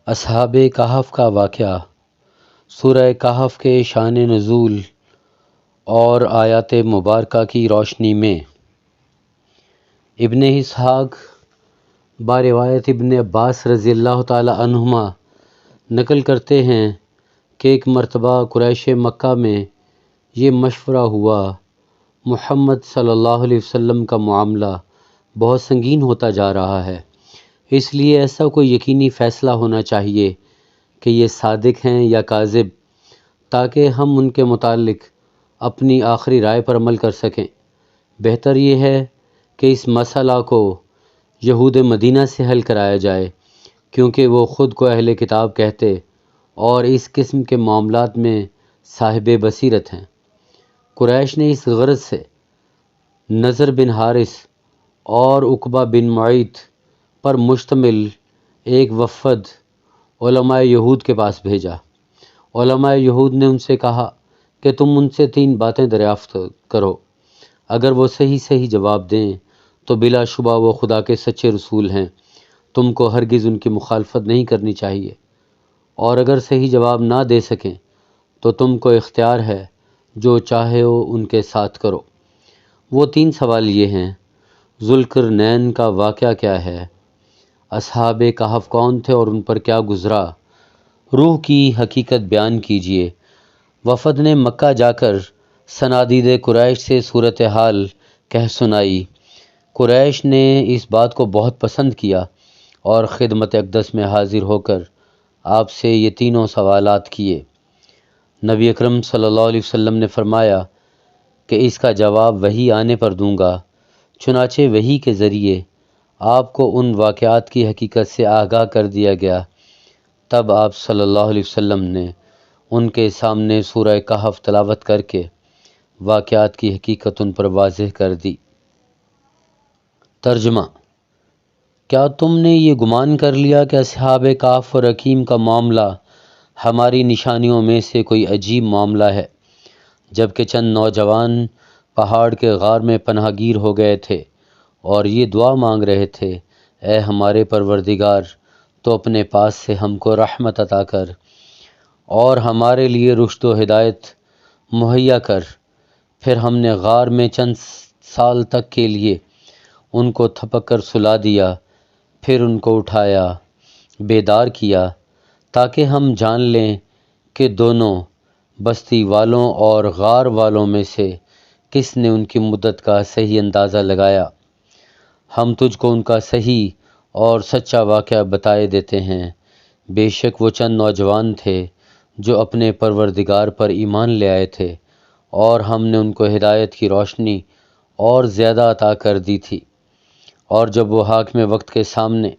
اصحاب کہف کا واقعہ۔ سورہ کہف کے شان نزول اور آیات مبارکہ کی روشنی میں ابن اسحاق باروایت ابن عباس رضی اللہ تعالی عنہما نقل کرتے ہیں کہ ایک مرتبہ قریش مکہ میں یہ مشورہ ہوا، محمد صلی اللہ علیہ وسلم کا معاملہ بہت سنگین ہوتا جا رہا ہے، اس لیے ایسا کوئی یقینی فیصلہ ہونا چاہیے کہ یہ صادق ہیں یا کاذب، تاکہ ہم ان کے متعلق اپنی آخری رائے پر عمل کر سکیں۔ بہتر یہ ہے کہ اس مسئلہ کو یہود مدینہ سے حل کرایا جائے، کیونکہ وہ خود کو اہل کتاب کہتے اور اس قسم کے معاملات میں صاحب بصیرت ہیں۔ قریش نے اس غرض سے نضر بن حارث اور عقبہ بن معیط پر مشتمل ایک وفد علماء یہود کے پاس بھیجا۔ علماء یہود نے ان سے کہا کہ تم ان سے 3 باتیں دریافت کرو، اگر وہ صحیح جواب دیں تو بلا شبہ وہ خدا کے سچے رسول ہیں، تم کو ہرگز ان کی مخالفت نہیں کرنی چاہیے، اور اگر صحیح جواب نہ دے سکیں تو تم کو اختیار ہے، جو چاہے ہو ان کے ساتھ کرو۔ وہ 3 سوال یہ ہیں: ذوالقرنین کا واقعہ کیا ہے؟ اصحاب کہف کون تھے اور ان پر کیا گزرا؟ روح کی حقیقت بیان کیجیے۔ وفد نے مکہ جا کر صنادید قریش سے صورتحال کہہ سنائی۔ قریش نے اس بات کو بہت پسند کیا اور خدمت اقدس میں حاضر ہو کر آپ سے یہ 3 سوالات کیے۔ نبی اکرم صلی اللہ علیہ وسلم نے فرمایا کہ اس کا جواب وحی آنے پر دوں گا۔ چنانچہ وحی کے ذریعے آپ کو ان واقعات کی حقیقت سے آگاہ کر دیا گیا۔ تب آپ صلی اللہ علیہ وسلم نے ان کے سامنے سورہ کہف تلاوت کر کے واقعات کی حقیقت ان پر واضح کر دی۔ ترجمہ: کیا تم نے یہ گمان کر لیا کہ اصحاب کہف اور رقیم کا معاملہ ہماری نشانیوں میں سے کوئی عجیب معاملہ ہے؟ جبکہ چند نوجوان پہاڑ کے غار میں پناہ گیر ہو گئے تھے اور یہ دعا مانگ رہے تھے، اے ہمارے پروردگار، تو اپنے پاس سے ہم کو رحمت عطا کر اور ہمارے لیے رشد و ہدایت مہیا کر۔ پھر ہم نے غار میں چند سال تک کے لیے ان کو تھپک کر سلا دیا، پھر ان کو اٹھایا، بیدار کیا، تاکہ ہم جان لیں کہ دونوں بستی والوں اور غار والوں میں سے کس نے ان کی مدت کا صحیح اندازہ لگایا۔ ہم تجھ کو ان کا صحیح اور سچا واقعہ بتائے دیتے ہیں۔ بے شک وہ چند نوجوان تھے جو اپنے پروردگار پر ایمان لے آئے تھے، اور ہم نے ان کو ہدایت کی روشنی اور زیادہ عطا کر دی تھی۔ اور جب وہ حاکم وقت کے سامنے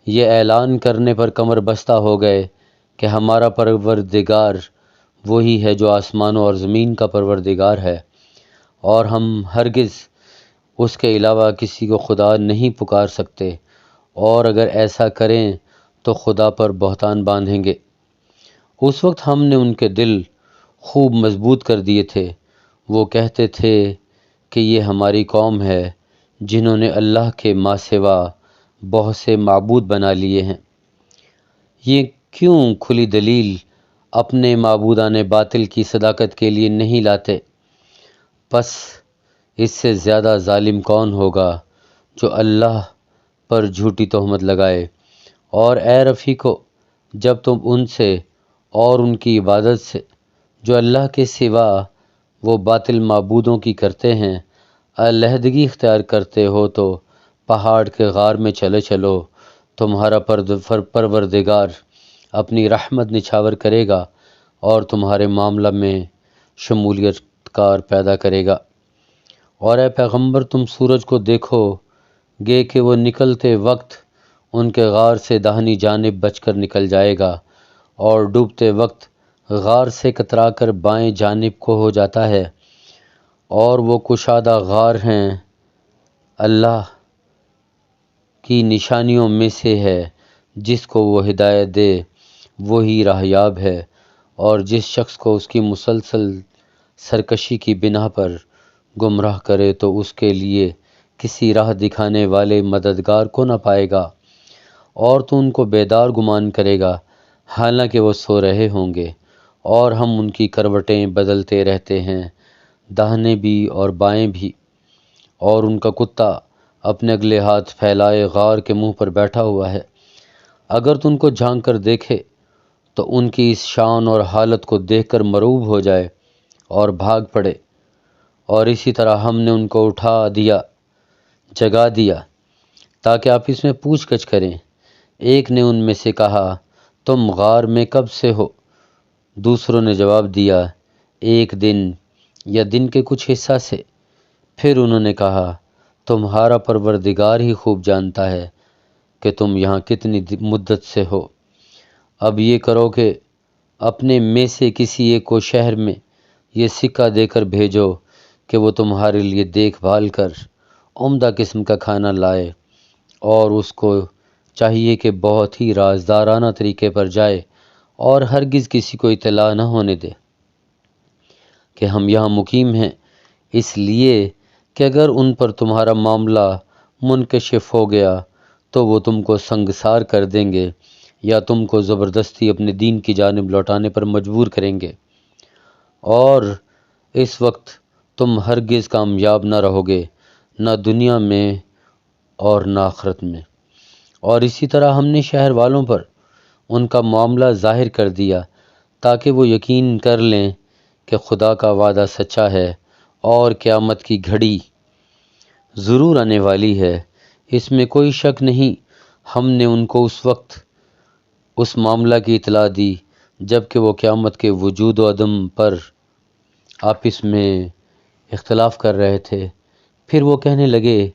یہ اعلان کرنے پر کمر بستہ ہو گئے کہ ہمارا پروردگار وہی ہے جو آسمانوں اور زمین کا پروردگار ہے، اور ہم ہرگز اس کے علاوہ کسی کو خدا نہیں پکار سکتے، اور اگر ایسا کریں تو خدا پر بہتان باندھیں گے، اس وقت ہم نے ان کے دل خوب مضبوط کر دیے تھے۔ وہ کہتے تھے کہ یہ ہماری قوم ہے جنہوں نے اللہ کے ماں سوا بہت سے معبود بنا لیے ہیں۔ یہ کیوں کھلی دلیل اپنے معبودان باطل کی صداقت کے لیے نہیں لاتے؟ پس اس سے زیادہ ظالم کون ہوگا جو اللہ پر جھوٹی تہمت لگائے؟ اور اے رفیقو، جب تم ان سے اور ان کی عبادت سے جو اللہ کے سوا وہ باطل معبودوں کی کرتے ہیں علیحدگی اختیار کرتے ہو تو پہاڑ کے غار میں چلے چلو، تمہارا پروردگار اپنی رحمت نچھاور کرے گا اور تمہارے معاملہ میں شمولیت کار پیدا کرے گا۔ اور اے پیغمبر، تم سورج کو دیکھو گے کہ وہ نکلتے وقت ان کے غار سے داہنی جانب بچ کر نکل جائے گا، اور ڈوبتے وقت غار سے کترا کر بائیں جانب کو ہو جاتا ہے، اور وہ کشادہ غار ہیں۔ اللہ کی نشانیوں میں سے ہے، جس کو وہ ہدایت دے وہی راہیاب ہے، اور جس شخص کو اس کی مسلسل سرکشی کی بنا پر گمراہ کرے تو اس کے لیے کسی راہ دکھانے والے مددگار کو نہ پائے گا۔ اور تو ان کو بیدار گمان کرے گا حالانکہ وہ سو رہے ہوں گے، اور ہم ان کی کروٹیں بدلتے رہتے ہیں، داہنے بھی اور بائیں بھی، اور ان کا کتا اپنے اگلے ہاتھ پھیلائے غار کے منہ پر بیٹھا ہوا ہے۔ اگر تو ان کو جھانک کر دیکھے تو ان کی اس شان اور حالت کو دیکھ کر مرعوب ہو جائے اور بھاگ پڑے۔ اور اسی طرح ہم نے ان کو اٹھا دیا، جگا دیا، تاکہ آپ اس میں پوچھ گچھ کریں۔ ایک نے ان میں سے کہا، تم غار میں کب سے ہو؟ دوسروں نے جواب دیا، ایک دن یا دن کے کچھ حصہ سے۔ پھر انہوں نے کہا، تمہارا پروردگار ہی خوب جانتا ہے کہ تم یہاں کتنی مدت سے ہو۔ اب یہ کرو کہ اپنے میں سے کسی ایک کو شہر میں یہ سکہ دے کر بھیجو کہ وہ تمہارے لیے دیکھ بھال کر عمدہ قسم کا کھانا لائے، اور اس کو چاہیے کہ بہت ہی رازدارانہ طریقے پر جائے اور ہرگز کسی کو اطلاع نہ ہونے دے کہ ہم یہاں مقیم ہیں، اس لیے کہ اگر ان پر تمہارا معاملہ منکشف ہو گیا تو وہ تم کو سنگسار کر دیں گے یا تم کو زبردستی اپنے دین کی جانب لوٹانے پر مجبور کریں گے، اور اس وقت تم ہرگز کامیاب نہ رہو گے، نہ دنیا میں اور نہ آخرت میں۔ اور اسی طرح ہم نے شہر والوں پر ان کا معاملہ ظاہر کر دیا تاکہ وہ یقین کر لیں کہ خدا کا وعدہ سچا ہے اور قیامت کی گھڑی ضرور آنے والی ہے، اس میں کوئی شک نہیں۔ ہم نے ان کو اس وقت اس معاملہ کی اطلاع دی جب کہ وہ قیامت کے وجود و عدم پر آپس میں اختلاف کر رہے تھے۔ پھر وہ کہنے لگے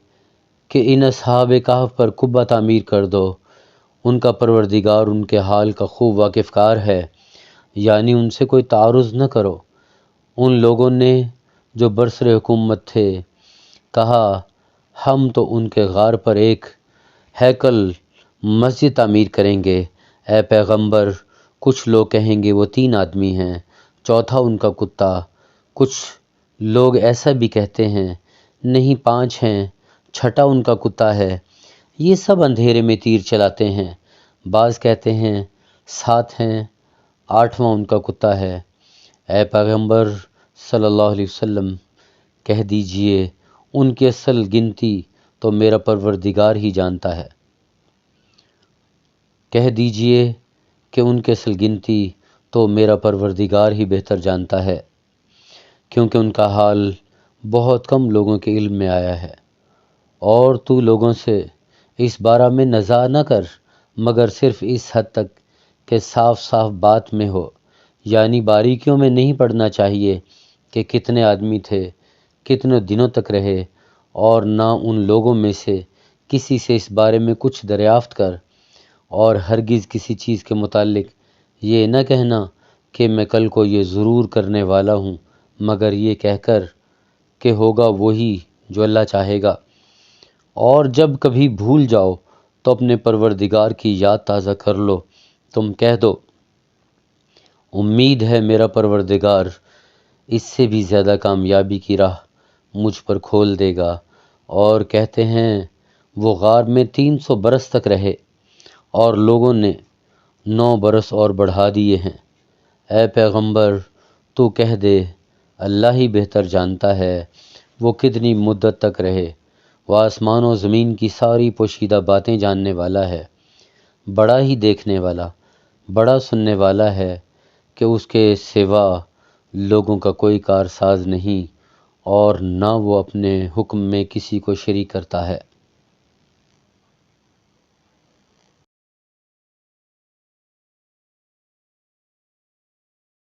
کہ ان اصحاب کہف پر قبہ تعمیر کر دو، ان کا پروردگار ان کے حال کا خوب واقف کار ہے، یعنی ان سے کوئی تعارض نہ کرو۔ ان لوگوں نے جو برسر حکومت تھے کہا، ہم تو ان کے غار پر ایک ہیکل مسجد تعمیر کریں گے۔ اے پیغمبر، کچھ لوگ کہیں گے وہ 3 آدمی ہیں، چوتھا ان کا کتا، کچھ لوگ ایسا بھی کہتے ہیں نہیں 5 ہیں، چھٹا ان کا کتا ہے، یہ سب اندھیرے میں تیر چلاتے ہیں۔ بعض کہتے ہیں 7 ہیں، 8واں ان کا کتا ہے۔ اے پیغمبر صلی اللہ علیہ وسلم، کہہ دیجئے ان کی اصل گنتی تو میرا پروردگار ہی جانتا ہے۔ کہہ دیجئے کہ ان کی اصل گنتی تو میرا پروردگار ہی بہتر جانتا ہے، کیونکہ ان کا حال بہت کم لوگوں کے علم میں آیا ہے۔ اور تو لوگوں سے اس بارے میں نزاع نہ کر مگر صرف اس حد تک کہ صاف صاف بات میں ہو، یعنی باریکیوں میں نہیں پڑنا چاہیے کہ کتنے آدمی تھے، کتنے دنوں تک رہے، اور نہ ان لوگوں میں سے کسی سے اس بارے میں کچھ دریافت کر، اور ہرگز کسی چیز کے متعلق یہ نہ کہنا کہ میں کل کو یہ ضرور کرنے والا ہوں، مگر یہ کہہ کر کہ ہوگا وہی جو اللہ چاہے گا۔ اور جب کبھی بھول جاؤ تو اپنے پروردگار کی یاد تازہ کر لو، تم کہہ دو امید ہے میرا پروردگار اس سے بھی زیادہ کامیابی کی راہ مجھ پر کھول دے گا۔ اور کہتے ہیں وہ غار میں 300 برس تک رہے اور لوگوں نے 9 برس اور بڑھا دیے ہیں۔ اے پیغمبر، تو کہہ دے اللہ ہی بہتر جانتا ہے وہ کتنی مدت تک رہے، وہ آسمان و زمین کی ساری پوشیدہ باتیں جاننے والا ہے، بڑا ہی دیکھنے والا، بڑا سننے والا ہے کہ اس کے سوا لوگوں کا کوئی کارساز نہیں، اور نہ وہ اپنے حکم میں کسی کو شریک کرتا ہے۔